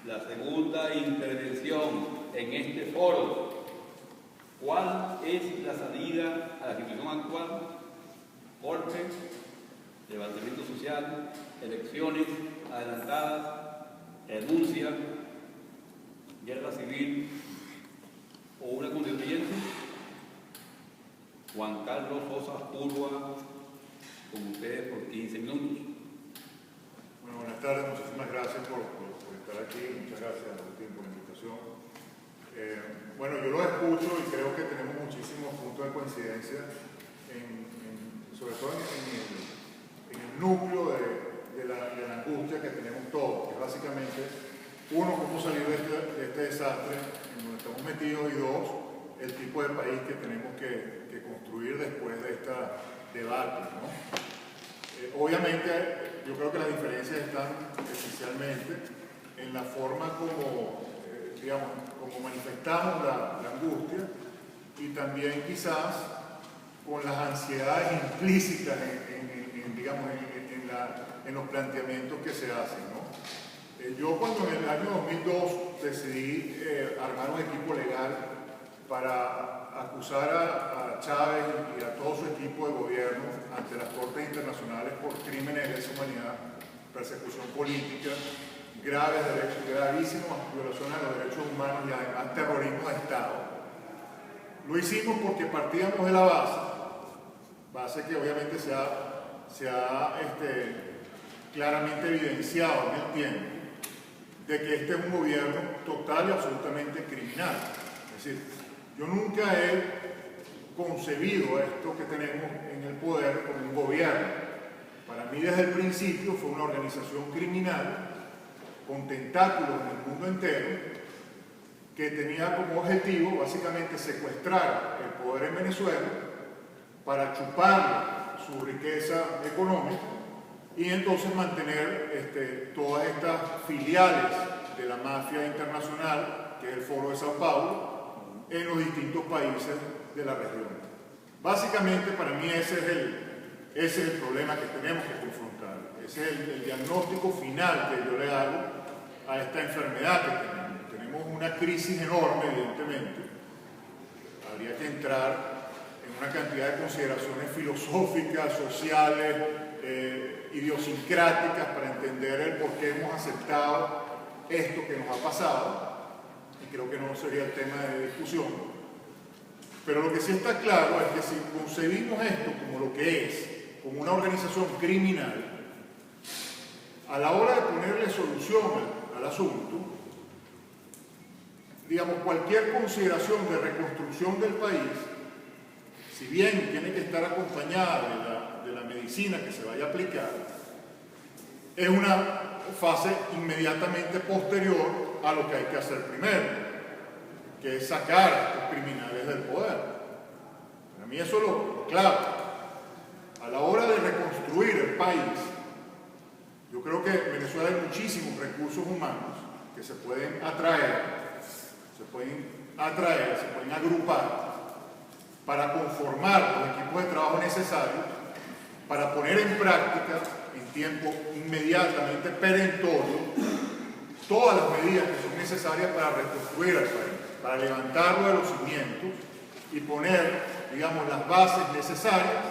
la segunda intervención en este foro. ¿Cuál es la salida a la situación actual? Golpe, levantamiento social, elecciones adelantadas, renuncia, guerra civil o una constituyente. Juan Carlos Sosa Púrvoa, con ustedes por 15 minutos. Bueno, buenas tardes, muchísimas gracias por estar aquí, muchas gracias a Agustín por la invitación. Bueno, yo lo escucho y creo que tenemos muchísimos puntos de coincidencia, sobre todo en el núcleo de la angustia que tenemos todos, que es básicamente, uno, cómo salir de este desastre en donde estamos metidos, y dos, el tipo de país que tenemos que construir después de esta debate, ¿no? Obviamente, yo creo que las diferencias están esencialmente en la forma como manifestamos la angustia, y también quizás con las ansiedades implícitas en los planteamientos que se hacen, ¿no? Yo cuando en el año 2002 decidí armar un equipo legal para acusar a Chávez y a todo su equipo de gobierno ante las Cortes Internacionales por crímenes de lesa humanidad, persecución política, gravísimas violaciones a los derechos humanos y además terrorismo de Estado. Lo hicimos porque partíamos de la base que obviamente se ha claramente evidenciado en el tiempo, de que este es un gobierno total y absolutamente criminal. Es decir, yo nunca he concebido esto que tenemos en el poder como un gobierno. Para mí desde el principio fue una organización criminal con tentáculos en el mundo entero, que tenía como objetivo básicamente secuestrar el poder en Venezuela para chupar su riqueza económica y entonces mantener todas estas filiales de la mafia internacional, que es el Foro de Sao Paulo, en los distintos países de la región. Básicamente, para mí ese es el problema que tenemos que confrontar. Ese es el diagnóstico final que yo le hago a esta enfermedad que tenemos. Tenemos una crisis enorme, evidentemente. Habría que entrar en una cantidad de consideraciones filosóficas, sociales, idiosincráticas, para entender el por qué hemos aceptado esto que nos ha pasado, y creo que no sería el tema de discusión. Pero lo que sí está claro es que si concebimos esto como lo que es, como una organización criminal, a la hora de ponerle solución al asunto, digamos, cualquier consideración de reconstrucción del país, si bien tiene que estar acompañada de la medicina que se vaya a aplicar, es una fase inmediatamente posterior a lo que hay que hacer primero, que es sacar a estos criminales del poder. Para mí eso es lo clave. A la hora de reconstruir el país, yo creo que en Venezuela hay muchísimos recursos humanos que se pueden se pueden agrupar para conformar los equipos de trabajo necesarios para poner en práctica en tiempo inmediatamente perentorio todas las medidas que son necesarias para reconstruir al país, para levantarlo de los cimientos y poner, digamos, las bases necesarias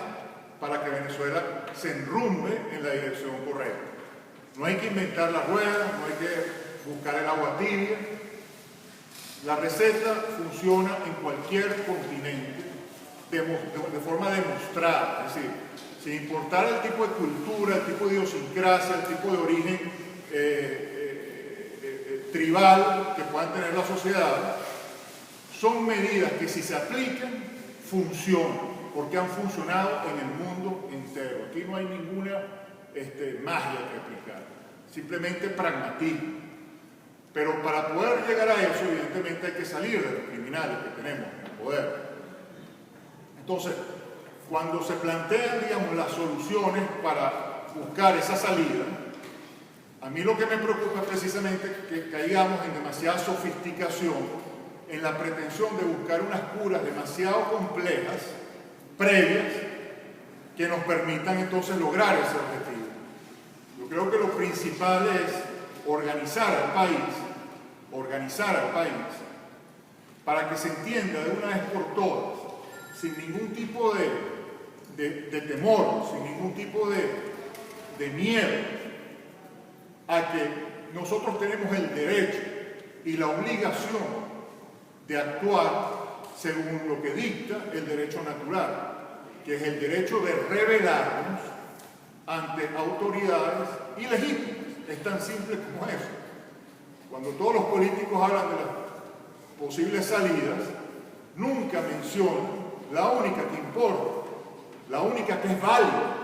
para que Venezuela se enrumbe en la dirección correcta. No hay que inventar la rueda, no hay que buscar el agua tibia. La receta funciona en cualquier continente de forma demostrada, es decir, sin importar el tipo de cultura, el tipo de idiosincrasia, el tipo de origen tribal que puedan tener la sociedad, son medidas que si se aplican, funcionan, porque han funcionado en el mundo entero. Aquí no hay ninguna magia que aplicar, simplemente pragmatismo. Pero para poder llegar a eso, evidentemente hay que salir de los criminales que tenemos en el poder. Entonces, cuando se plantean, digamos, las soluciones para buscar esa salida, a mí lo que me preocupa es precisamente que caigamos en demasiada sofisticación, en la pretensión de buscar unas curas demasiado complejas, previas, que nos permitan entonces lograr ese objetivo. Yo creo que lo principal es organizar al país organizar al país para que se entienda de una vez por todas, sin ningún tipo de temor, sin ningún tipo de miedo, a que nosotros tenemos el derecho y la obligación de actuar según lo que dicta el derecho natural, que es el derecho de rebelarnos ante autoridades ilegítimas. Es tan simple como eso. Cuando todos los políticos hablan de las posibles salidas, nunca mencionan la única que importa, la única que es válida,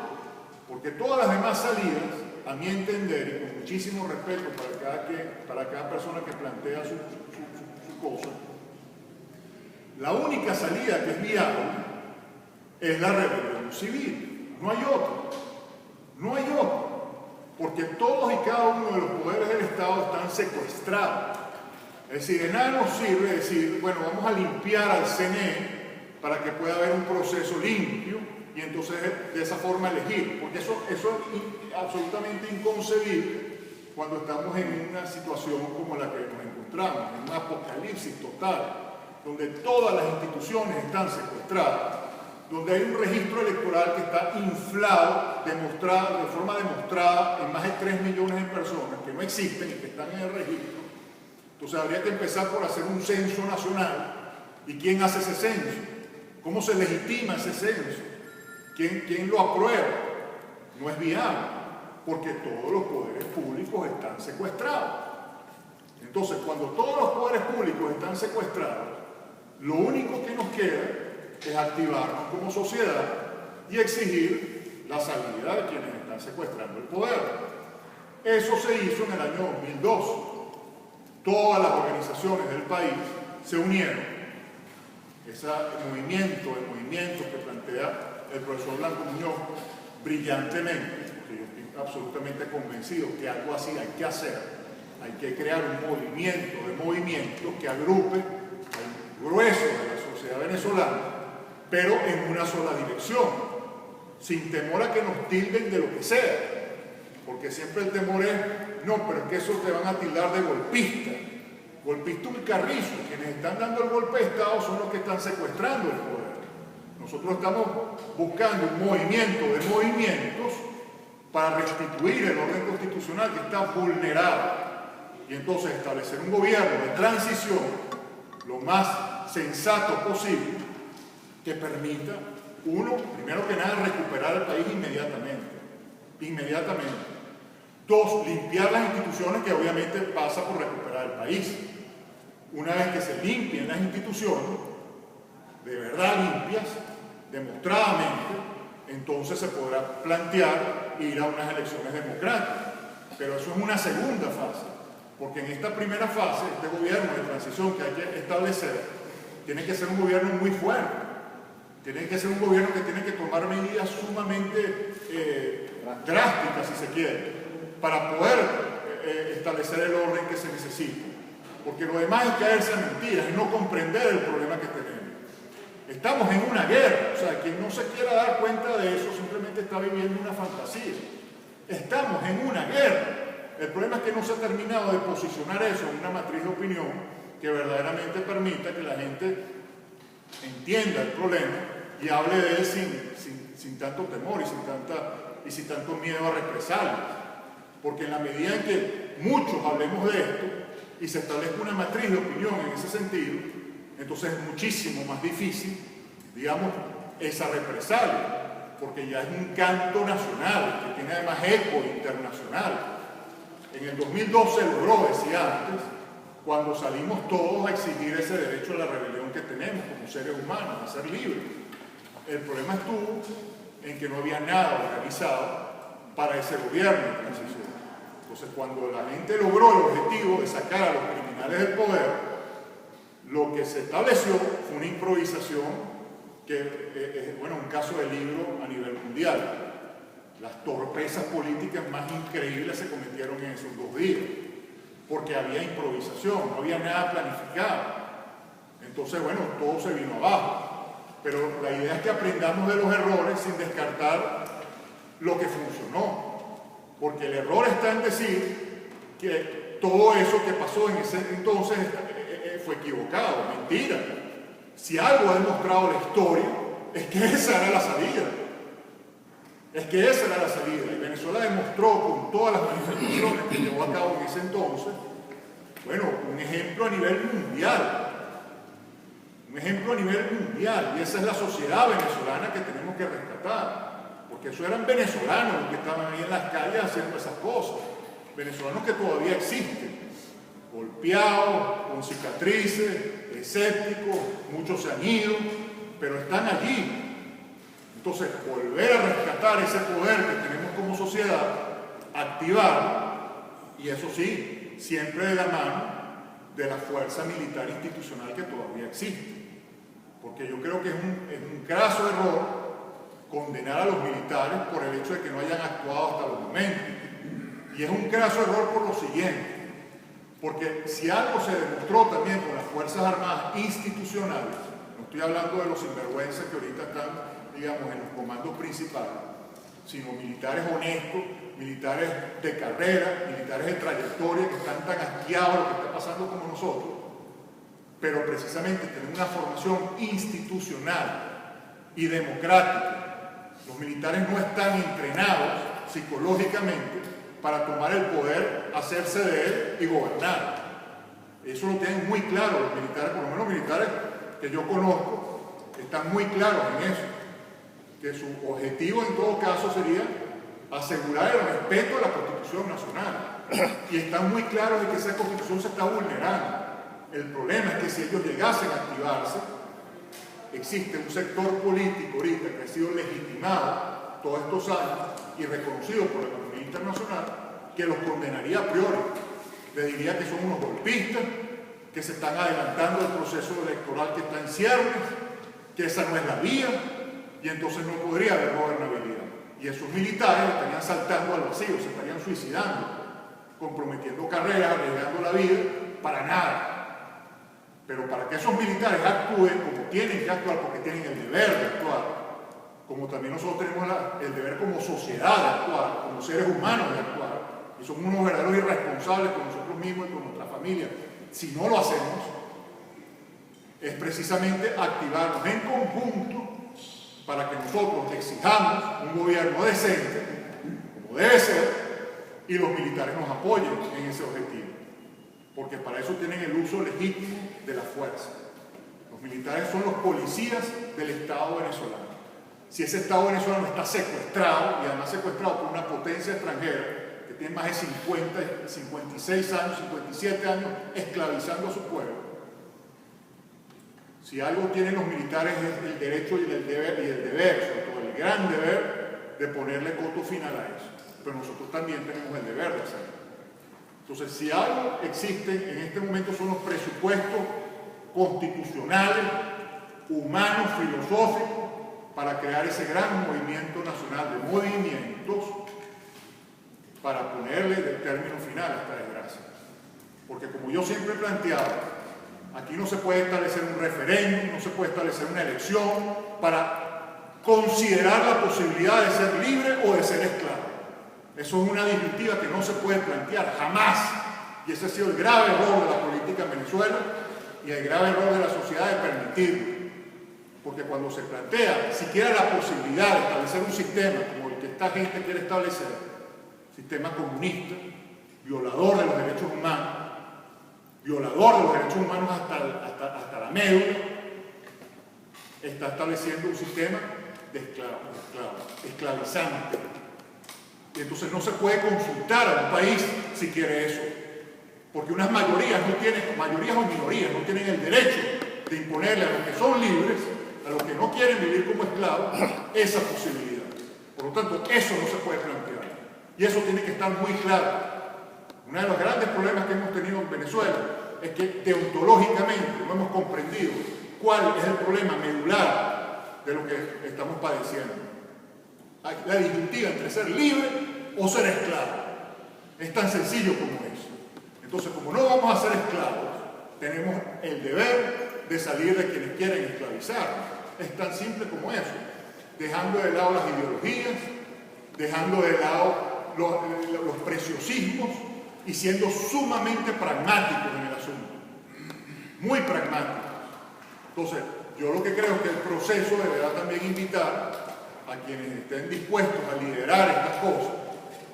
porque todas las demás salidas, a mi entender, y con muchísimo respeto para cada persona que plantea su cosa, la única salida que es viable es la rebelión civil. No hay otra. No hay otra. Porque todos y cada uno de los poderes del Estado están secuestrados. Es decir, de nada nos sirve decir, bueno, vamos a limpiar al CNE para que pueda haber un proceso limpio y entonces de esa forma elegir. Porque eso es absolutamente inconcebible cuando estamos en una situación como la que nos encontramos, en un apocalipsis total, donde todas las instituciones están secuestradas, donde hay un registro electoral que está inflado, demostrado, de forma demostrada en más de 3 millones de personas que no existen y que están en el registro. Entonces habría que empezar por hacer un censo nacional. ¿Y quién hace ese censo? ¿Cómo se legitima ese censo? ¿Quién lo aprueba? No es viable, porque todos los poderes públicos están secuestrados. Entonces, cuando todos los poderes públicos están secuestrados, lo único que nos queda es activarnos como sociedad y exigir la salida de quienes están secuestrando el poder. Eso se hizo en el año 2002. Todas las organizaciones del país se unieron. Ese movimiento que plantea el profesor Blanco Muñoz brillantemente, porque yo estoy absolutamente convencido que algo así hay que hacer. Hay que crear un movimiento de movimientos que agrupe al grueso de la sociedad venezolana, pero en una sola dirección, sin temor a que nos tilden de lo que sea, porque siempre el temor es, no, pero es que eso te van a tildar de golpista. Golpista un carrizo, quienes están dando el golpe de Estado son los que están secuestrando el poder. Nosotros estamos buscando un movimiento de movimientos para restituir el orden constitucional que está vulnerado y entonces establecer un gobierno de transición lo más sensato posible que permita, uno, primero que nada, recuperar el país inmediatamente. Dos, limpiar las instituciones, que obviamente pasa por recuperar el país. Una vez que se limpien las instituciones, de verdad limpias, demostradamente, entonces se podrá plantear ir a unas elecciones democráticas. Pero eso es una segunda fase, porque en esta primera fase, este gobierno de transición que hay que establecer, tiene que ser un gobierno muy fuerte. Tiene que ser un gobierno que tiene que tomar medidas sumamente drásticas, si se quiere, para poder establecer el orden que se necesita. Porque lo demás es caerse a mentiras, es no comprender el problema que tenemos. Estamos en una guerra, o sea, quien no se quiera dar cuenta de eso simplemente está viviendo una fantasía. Estamos en una guerra. El problema es que no se ha terminado de posicionar eso en una matriz de opinión que verdaderamente permita que la gente entienda el problema y hable de él sin tanto temor y sin tanto miedo a represalias. Porque en la medida en que muchos hablemos de esto y se establezca una matriz de opinión en ese sentido, entonces es muchísimo más difícil, digamos, esa represalia, porque ya es un canto nacional que tiene además eco internacional. En el 2012 se logró, decía antes, cuando salimos todos a exigir ese derecho a la rebelión que tenemos como seres humanos, a ser libres. El problema estuvo en que no había nada organizado para ese gobierno de transición. Entonces, cuando la gente logró el objetivo de sacar a los criminales del poder, lo que se estableció fue una improvisación que es, bueno, un caso de libro a nivel mundial. Las torpezas políticas más increíbles se cometieron en esos 2 días, porque había improvisación, no había nada planificado. Entonces, bueno, todo se vino abajo. Pero la idea es que aprendamos de los errores sin descartar lo que funcionó. Porque el error está en decir que todo eso que pasó en ese entonces fue equivocado, mentira. Si algo ha demostrado la historia, es que esa era la salida. Es que esa era la salida. Y Venezuela demostró con todas las manifestaciones que llevó a cabo en ese entonces, bueno, un ejemplo a nivel mundial. Un ejemplo a nivel mundial. Y esa es la sociedad venezolana que tenemos que rescatar. Porque eso eran venezolanos los que estaban ahí en las calles haciendo esas cosas. Venezolanos que todavía existen. Golpeados, con cicatrices, escépticos, muchos se han ido, pero están allí. Entonces, volver a rescatar ese poder que tenemos como sociedad, activarlo, y eso sí, siempre de la mano de la fuerza militar institucional que todavía existe. Porque yo creo que es un craso error condenar a los militares por el hecho de que no hayan actuado hasta los momentos. Y es un craso error por lo siguiente. Porque si algo se demostró también con las Fuerzas Armadas institucionales, no estoy hablando de los sinvergüenzas que ahorita están, digamos, en los comandos principales, sino militares honestos, militares de carrera, militares de trayectoria, que están tan asqueados de lo que está pasando como nosotros, pero precisamente tienen una formación institucional y democrática. Los militares no están entrenados psicológicamente para tomar el poder, hacerse de él y gobernar. Eso lo tienen muy claro los militares, por lo menos los militares que yo conozco, están muy claros en eso, que su objetivo en todo caso sería asegurar el respeto a la Constitución Nacional. Y están muy claros de que esa Constitución se está vulnerando. El problema es que si ellos llegasen a activarse, existe un sector político ahorita que ha sido legitimado todos estos años y reconocido por la comunidad internacional, que los condenaría a priori. Le diría que son unos golpistas, que se están adelantando el proceso electoral que está en ciernes, que esa no es la vía, y entonces no podría haber gobernabilidad. Y esos militares estarían saltando al vacío, se estarían suicidando, comprometiendo carreras, arriesgando la vida, para nada. Pero para que esos militares actúen como tienen que actuar, porque tienen el deber de actuar, como también nosotros tenemos el deber como sociedad de actuar, como seres humanos de actuar, y somos unos verdaderos irresponsables con nosotros mismos y con nuestra familia. Si no lo hacemos, es precisamente activarnos en conjunto para que nosotros exijamos un gobierno decente, como debe ser, y los militares nos apoyen en ese objetivo. Porque para eso tienen el uso legítimo de la fuerza. Los militares son los policías del Estado venezolano. Si ese Estado venezolano está secuestrado, y además secuestrado por una potencia extranjera, que tiene más de 50, 56 años, 57 años, esclavizando a su pueblo. Si algo tienen los militares es el derecho y el deber, sobre todo el gran deber, de ponerle coto final a eso. Pero nosotros también tenemos el deber de hacerlo. Entonces, si algo existe en este momento son los presupuestos constitucionales, humanos, filosóficos, para crear ese gran movimiento nacional de movimientos para ponerle el término final a esta desgracia. Porque como yo siempre he planteado, aquí no se puede establecer un referéndum, no se puede establecer una elección para considerar la posibilidad de ser libre o de ser esclavo. Eso es una disyuntiva que no se puede plantear jamás. Y ese ha sido el grave error de la política en Venezuela y el grave error de la sociedad de permitirlo. Porque cuando se plantea siquiera la posibilidad de establecer un sistema como el que esta gente quiere establecer, sistema comunista, violador de los derechos humanos, hasta la médula, está estableciendo un sistema de esclavizante. Y entonces no se puede consultar a un país si quiere eso, porque unas mayorías o minorías no tienen el derecho de imponerle a los que son libres, a los que no quieren vivir como esclavos, esa posibilidad. Por lo tanto, eso no se puede plantear. Y eso tiene que estar muy claro. Uno de los grandes problemas que hemos tenido en Venezuela es que deontológicamente no hemos comprendido cuál es el problema medular de lo que estamos padeciendo. La disyuntiva entre ser libre o ser esclavo. Es tan sencillo como eso. Entonces, como no vamos a ser esclavos, tenemos el deber de salir de quienes quieren esclavizarnos. Es tan simple como eso. Dejando de lado las ideologías, dejando de lado los preciosismos y siendo sumamente pragmáticos en el asunto, muy pragmáticos. Entonces, yo lo que creo es que el proceso deberá también invitar a quienes estén dispuestos a liderar estas cosas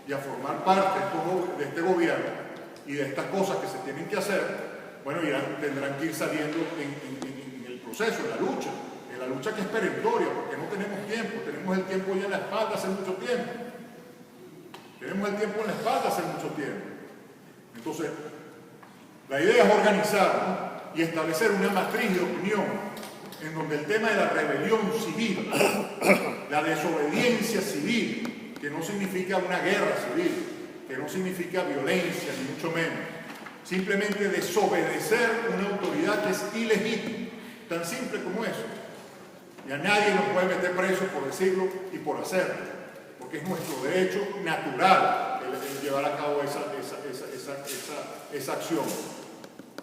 y a formar parte de este gobierno y de estas cosas que se tienen que hacer, bueno, tendrán que ir saliendo en el proceso, en la lucha que es perentoria, porque no tenemos tiempo, tenemos el tiempo ya en la espalda hace mucho tiempo. Tenemos el tiempo en la espalda hace mucho tiempo. Entonces, la idea es organizar, ¿no? Y establecer una matriz de opinión en donde el tema de la rebelión civil, la desobediencia civil, que no significa una guerra civil, que no significa violencia, ni mucho menos, simplemente desobedecer una autoridad que es ilegítima, tan simple como eso. Y a nadie nos puede meter preso por decirlo y por hacerlo, porque es nuestro derecho natural el llevar a cabo esa acción.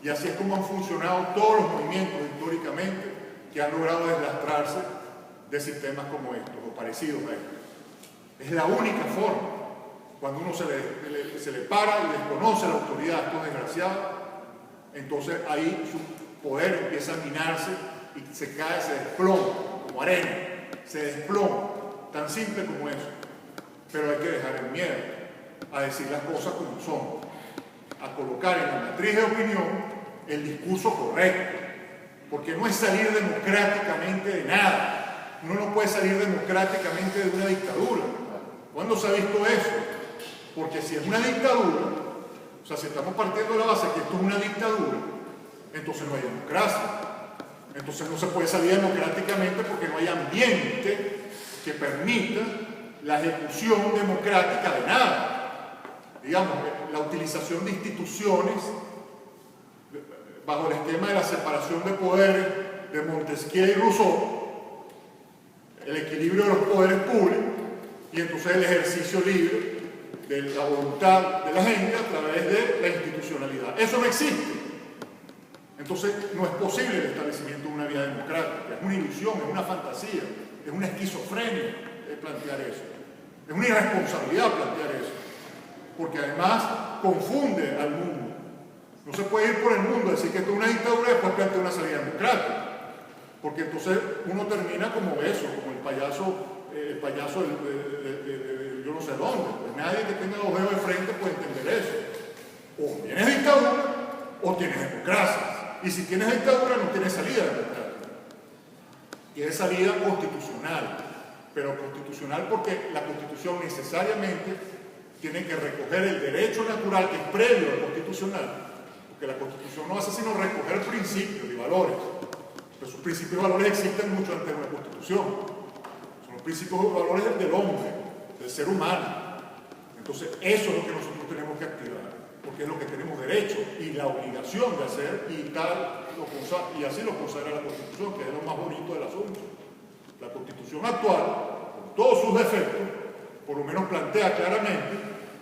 Y así es como han funcionado todos los movimientos históricamente que han logrado deslastrarse de sistemas como estos o parecidos a estos. Es la única forma. Cuando uno se le para y desconoce la autoridad de estos desgraciados, entonces ahí su poder empieza a minarse y se cae, se desploma, como arena, se desploma, tan simple como eso. Pero hay que dejar el miedo a decir las cosas como son, a colocar en la matriz de opinión el discurso correcto, porque no es salir democráticamente de nada. Uno no puede salir democráticamente de una dictadura. ¿Cuándo se ha visto eso? Porque si es una dictadura, o sea, si estamos partiendo de la base que esto es una dictadura, entonces no hay democracia. Entonces no se puede salir democráticamente porque no hay ambiente que permita la ejecución democrática de nada. Digamos, la utilización de instituciones bajo el esquema de la separación de poderes de Montesquieu y Rousseau, el equilibrio de los poderes públicos y entonces el ejercicio libre de la voluntad de la gente a través de la institucionalidad. Eso no existe. Entonces no es posible el establecimiento de una vía democrática. Es una ilusión, es una fantasía, es una esquizofrenia plantear eso. Es una irresponsabilidad plantear eso. Porque además confunde al mundo. No se puede ir por el mundo a decir que esto es una dictadura y después plantear una salida democrática. Porque entonces uno termina como eso, como el payaso de yo no sé dónde. Pues nadie que tenga los dedos de frente puede entender eso. O tienes dictadura o tienes democracia. Y si tienes dictadura no tienes salida democrática. Tienes salida constitucional. Pero constitucional porque la Constitución necesariamente tiene que recoger el derecho natural que es previo al constitucional. Porque la Constitución no hace sino recoger principios y valores. Pero sus principios y valores existen mucho antes de una Constitución. Son los principios y valores del hombre, del ser humano. Entonces, eso es lo que nosotros tenemos que activar, porque es lo que tenemos derecho y la obligación de hacer, y así lo consagra la Constitución, que es lo más bonito del asunto. La Constitución actual, con todos sus defectos, por lo menos plantea claramente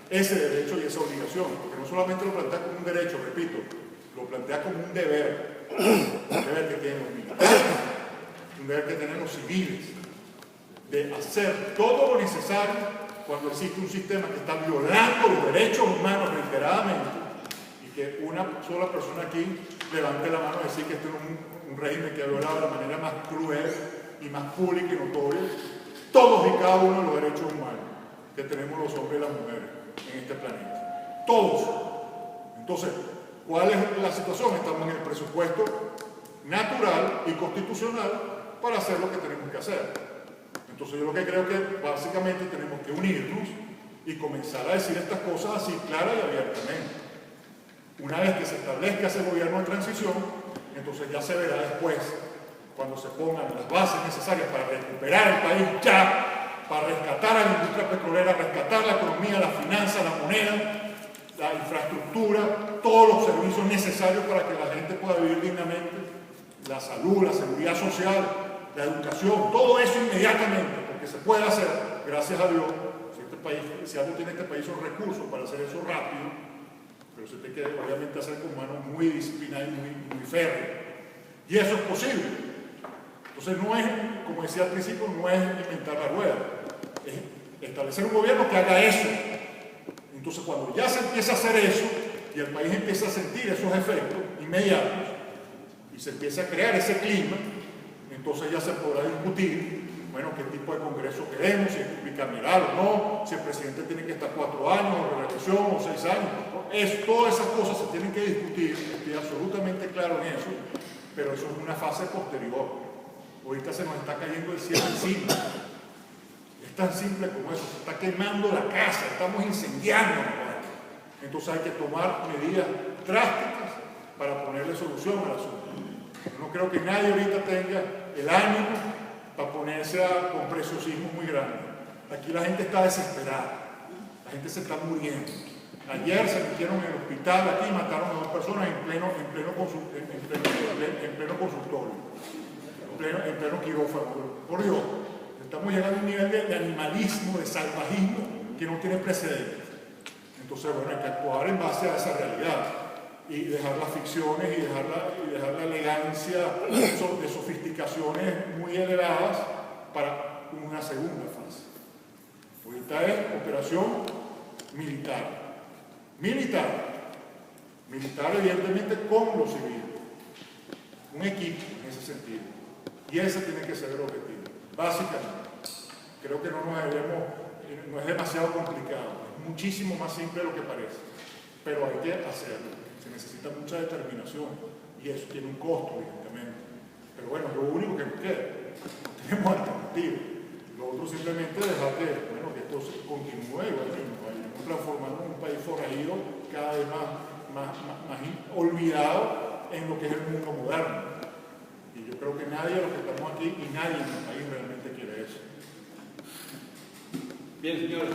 ese derecho y esa obligación, porque no solamente lo plantea como un derecho, repito, lo plantea como un deber que tienen los militares, un deber que tienen los civiles, de hacer todo lo necesario cuando existe un sistema que está violando los derechos humanos reiteradamente y que una sola persona aquí levante la mano y decir que este es un régimen que ha violado de la manera más cruel y más pública y notoria todos y cada uno de los derechos humanos que tenemos los hombres y las mujeres en este planeta. Todos. Entonces, ¿cuál es la situación? Estamos en el presupuesto natural y constitucional para hacer lo que tenemos que hacer. Entonces yo lo que creo que básicamente tenemos que unirnos y comenzar a decir estas cosas así clara y abiertamente. Una vez que se establezca ese gobierno de transición, entonces ya se verá después, cuando se pongan las bases necesarias para recuperar el país ya, para rescatar a la industria petrolera, rescatar la economía, la finanza, la moneda, la infraestructura, todos los servicios necesarios para que la gente pueda vivir dignamente, la salud, la seguridad social, la educación, todo eso inmediatamente, porque se puede hacer, gracias a Dios. Si algo tiene este país son recursos para hacer eso rápido, pero se tiene que obviamente hacer con manos muy disciplinadas y muy férreas. Y eso es posible. Entonces no es, como decía al principio, no es inventar la rueda, es establecer un gobierno que haga eso. Entonces, cuando ya se empieza a hacer eso y el país empieza a sentir esos efectos inmediatos y se empieza a crear ese clima, entonces ya se podrá discutir, bueno, qué tipo de Congreso queremos, si es bicameral o no, si el presidente tiene que estar 4 años o reelección o 6 años. Todas esas cosas se tienen que discutir, estoy absolutamente claro en eso, pero eso es una fase posterior. Ahorita se nos está cayendo el cielo encima. Es tan simple como eso, se está quemando la casa, estamos incendiando. Entonces hay que tomar medidas drásticas para ponerle solución al asunto. Yo no creo que nadie ahorita tenga el ánimo para ponerse con preciosismo muy grande. Aquí la gente está desesperada, la gente se está muriendo. Ayer se metieron en el hospital aquí y mataron a 2 personas en pleno consultorio, en pleno quirófano. Por Dios, estamos llegando a un nivel de animalismo, de salvajismo que no tiene precedentes. Entonces, bueno, hay que actuar en base a esa realidad y dejar las ficciones y dejar la elegancia de sofisticaciones muy elevadas para una segunda fase. Ahorita es operación militar. Militar evidentemente con los civiles. Un equipo en ese sentido. Y ese tiene que ser el objetivo, básicamente. Creo que no es demasiado complicado, es muchísimo más simple de lo que parece, pero hay que hacerlo. Se necesita mucha determinación y eso tiene un costo, evidentemente. Pero bueno, lo único que nos queda, no tenemos alternativa. Lo otro simplemente dejar que esto continúe y bueno, nos vayamos transformando en un país forajido cada vez más olvidado en lo que es el mundo moderno. Y yo creo que nadie de los que estamos aquí y nadie en el país realmente quiere eso. Bien, señores.